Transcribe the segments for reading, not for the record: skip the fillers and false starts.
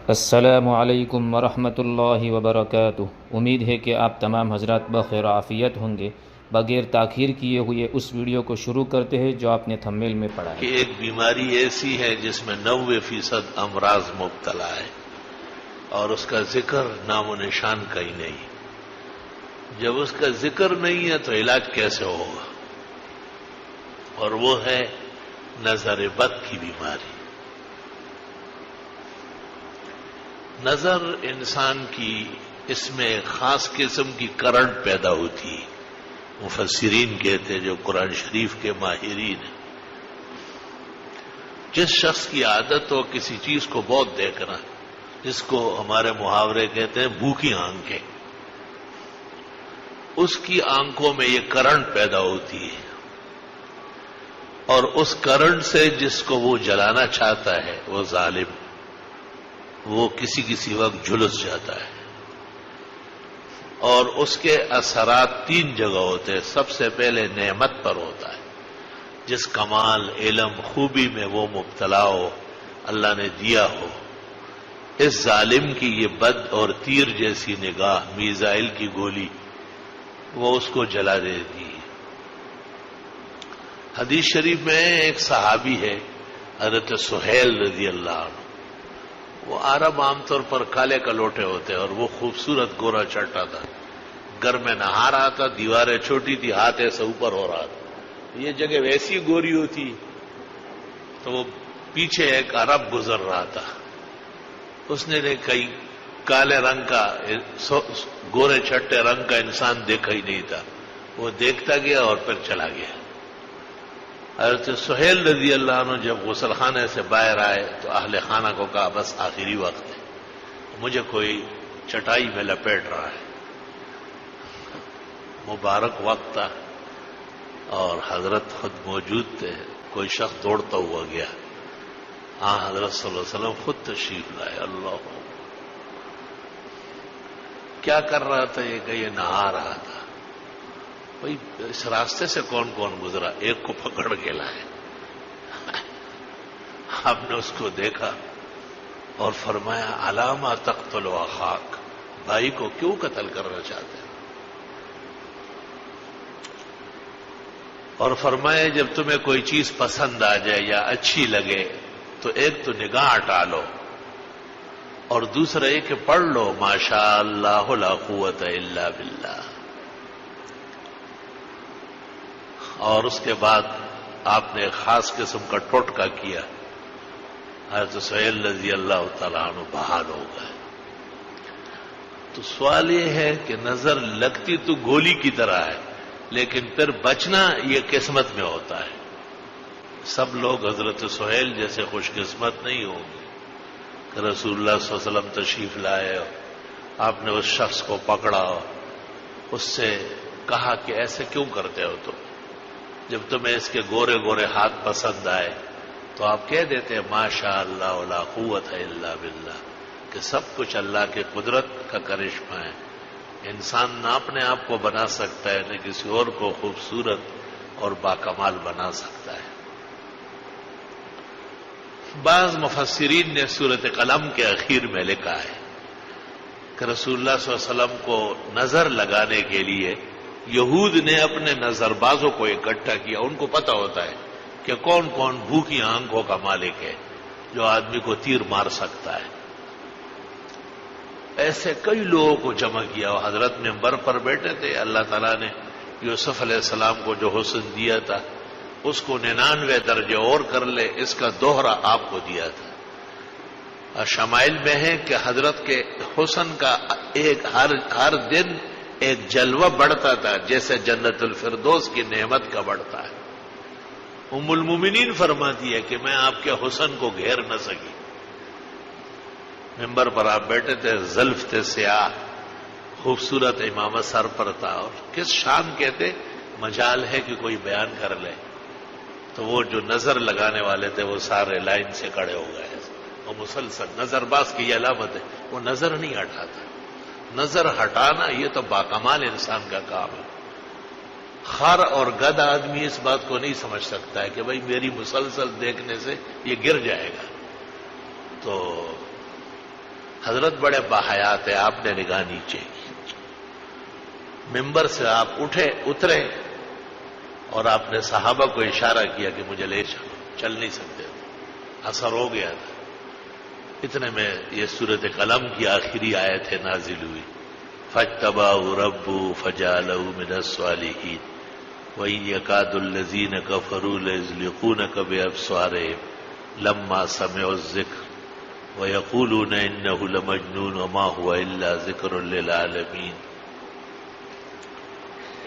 السلام علیکم ورحمۃ اللہ وبرکاتہ۔ امید ہے کہ آپ تمام حضرات بخیر و عافیت ہوں گے۔ بغیر تاخیر کیے ہوئے اس ویڈیو کو شروع کرتے ہیں جو آپ نے تھمبنیل میں پڑھا ہے کہ ایک بیماری ایسی ہے جس میں 90% امراض مبتلا ہے اور اس کا ذکر نام و نشان کا ہی نہیں۔ جب اس کا ذکر نہیں ہے تو علاج کیسے ہوگا؟ اور وہ ہے نظر بد کی بیماری۔ نظر انسان کی اس میں خاص قسم کی کرنٹ پیدا ہوتی ہے۔ مفسرین کہتے ہیں جو قرآن شریف کے ماہرین ہیں، جس شخص کی عادت ہو کسی چیز کو بہت دیکھنا، جس کو ہمارے محاورے کہتے ہیں بھوکی آنکھیں، اس کی آنکھوں میں یہ کرنٹ پیدا ہوتی ہے اور اس کرنٹ سے جس کو وہ جلانا چاہتا ہے وہ ظالم، وہ کسی وقت جھلس جاتا ہے۔ اور اس کے اثرات 3 جگہ ہوتے ہیں۔ سب سے پہلے نعمت پر ہوتا ہے، جس کمال علم خوبی میں وہ مبتلا ہو، اللہ نے دیا ہو، اس ظالم کی یہ بد اور تیر جیسی نگاہ، میزائل کی گولی، وہ اس کو جلا دیتی ہے۔ حدیث شریف میں ایک صحابی ہے حضرت سہیل رضی اللہ عنہ۔ وہ عرب عام طور پر کالے کلوٹے ہوتے اور وہ خوبصورت گورا چٹا تھا، گھر میں نہا رہا تھا، دیواریں چھوٹی تھی، ہاتھ ایسے اوپر ہو رہا تھا، یہ جگہ ویسی گوری ہوتی تو وہ پیچھے ایک عرب گزر رہا تھا، اس نے کئی کالے رنگ کا گورے چھٹے رنگ کا انسان دیکھا ہی نہیں تھا، وہ دیکھتا گیا اور پھر چلا گیا۔ حضرت سہیل رضی اللہ عنہ جب غسل خانے سے باہر آئے تو اہل خانہ کو کہا بس آخری وقت ہے، مجھے کوئی چٹائی میں لپیٹ رہا ہے۔ مبارک وقت تھا اور حضرت خود موجود تھے، کوئی شخص دوڑتا ہوا گیا، ہاں حضرت صلی اللہ علیہ وسلم خود تشریف لائے۔ اللہ کیا کر رہا تھا؟ یہ نہا رہا تھا۔ بھائی اس راستے سے کون کون گزرا؟ ایک کو پکڑ کے لائے۔ آپ نے اس کو دیکھا اور فرمایا علامہ تقتل اخاک، بھائی کو کیوں قتل کرنا چاہتے ہیں؟ اور فرمایا جب تمہیں کوئی چیز پسند آ جائے یا اچھی لگے تو ایک تو نگاہ ہٹا لو اور دوسرا یہ کہ پڑھ لو ماشاء اللہ لا قوت الا باللہ۔ اور اس کے بعد آپ نے ایک خاص قسم کا ٹوٹکا کیا، حضرت سہیل رضی اللہ تعالیٰ عنہ بحال ہو گئے۔ تو سوال یہ ہے کہ نظر لگتی تو گولی کی طرح ہے، لیکن پھر بچنا یہ قسمت میں ہوتا ہے۔ سب لوگ حضرت سہیل جیسے خوش قسمت نہیں ہوں گے کہ رسول اللہ صلی اللہ علیہ وسلم تشریف لائے اور آپ نے اس شخص کو پکڑا، اس سے کہا کہ ایسے کیوں کرتے ہو تم؟ جب تمہیں اس کے گورے گورے ہاتھ پسند آئے تو آپ کہہ دیتے ہیں ماشاء اللہ لا قوت الا باللہ، کہ سب کچھ اللہ کے قدرت کا کرشمہ ہے۔ انسان نہ اپنے آپ کو بنا سکتا ہے، نہ کسی اور کو خوبصورت اور باکمال بنا سکتا ہے۔ بعض مفسرین نے سورۃ قلم کے اخیر میں لکھا ہے کہ رسول اللہ صلی اللہ علیہ وسلم کو نظر لگانے کے لیے یہود نے اپنے نظر بازوں کو اکٹھا کیا۔ ان کو پتا ہوتا ہے کہ کون کون بھوکی آنکھوں کا مالک ہے جو آدمی کو تیر مار سکتا ہے۔ ایسے کئی لوگوں کو جمع کیا، حضرت منبر پر بیٹھے تھے، اللہ تعالیٰ نے یوسف علیہ السلام کو جو حسن دیا تھا اس کو 99 درجے اور کر لے، اس کا دوہرا آپ کو دیا تھا۔ شمائل میں ہے کہ حضرت کے حسن کا ایک ہر دن ایک جلوہ بڑھتا تھا، جیسے جنت الفردوس کی نعمت کا بڑھتا ہے۔ ام المومنین فرماتی ہے کہ میں آپ کے حسن کو گھیر نہ سکی۔ منبر پر آپ بیٹھے تھے، زلف تھے سیاہ، خوبصورت امامہ سر پر تھا، اور کس شان کہتے مجال ہے کہ کوئی بیان کر لے۔ تو وہ جو نظر لگانے والے تھے وہ سارے لائن سے کھڑے ہو گئے، وہ مسلسل نظر باز کی یہ علامت ہے، وہ نظر نہیں ہٹاتا۔ نظر ہٹانا یہ تو باکمال انسان کا کام ہے۔ خر اور گدھ آدمی اس بات کو نہیں سمجھ سکتا ہے کہ بھائی میری مسلسل دیکھنے سے یہ گر جائے گا۔ تو حضرت بڑے باحیات ہیں، آپ نے نگاہ نیچے کی، ممبر سے آپ اترے اور آپ نے صحابہ کو اشارہ کیا کہ مجھے لے چلو، چل نہیں سکتے تھے، اثر ہو گیا تھا۔ اتنے میں یہ سورۃ قلم کی آخری آیت نازل ہوئی، فاجتباہ ربہ فجعلہ من الصالحین وَإِنْ يَكَادُ الَّذِينَ كَفَرُوا لَيُزْلِقُونَكَ بِأَبْصَارِهِمْ لَمَّا سَمِعُوا الذِّكْرَ وَيَقُولُونَ إِنَّهُ لَمَجْنُونٌ وَمَا هُوَ إِلَّا ذِكْرٌ لِّلْعَالَمِينَ۔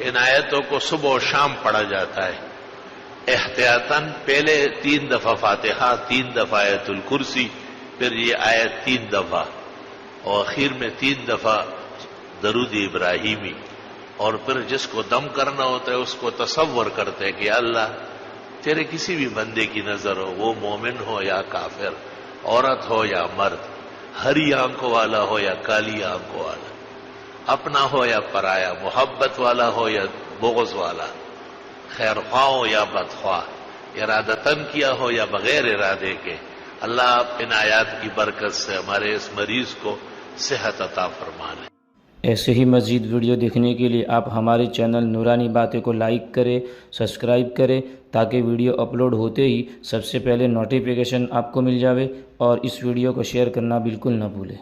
ان آیتوں کو صبح و شام پڑھا جاتا ہے احتیاطاً، پہلے 3 دفعہ فاتحہ، 3 دفعہ آیت الکرسی، پھر یہ آیت 3 دفعہ، اور آخر میں 3 دفعہ درود ابراہیمی، اور پھر جس کو دم کرنا ہوتا ہے اس کو تصور کرتے ہیں کہ اللہ تیرے کسی بھی بندے کی نظر ہو، وہ مومن ہو یا کافر، عورت ہو یا مرد، ہری آنکھوں والا ہو یا کالی آنکھوں والا، اپنا ہو یا پرایا، محبت والا ہو یا بغض والا، خیر خواہ ہو یا بدخواہ، ارادتاً کیا ہو یا بغیر ارادے کے، اللہ آپ ان آیات کی برکت سے ہمارے اس مریض کو صحت عطا فرما لیں۔ ایسے ہی مزید ویڈیو دیکھنے کے لیے آپ ہمارے چینل نورانی باتیں کو لائک کریں، سبسکرائب کریں، تاکہ ویڈیو اپلوڈ ہوتے ہی سب سے پہلے نوٹیفیکیشن آپ کو مل جاوے، اور اس ویڈیو کو شیئر کرنا بالکل نہ بھولیں۔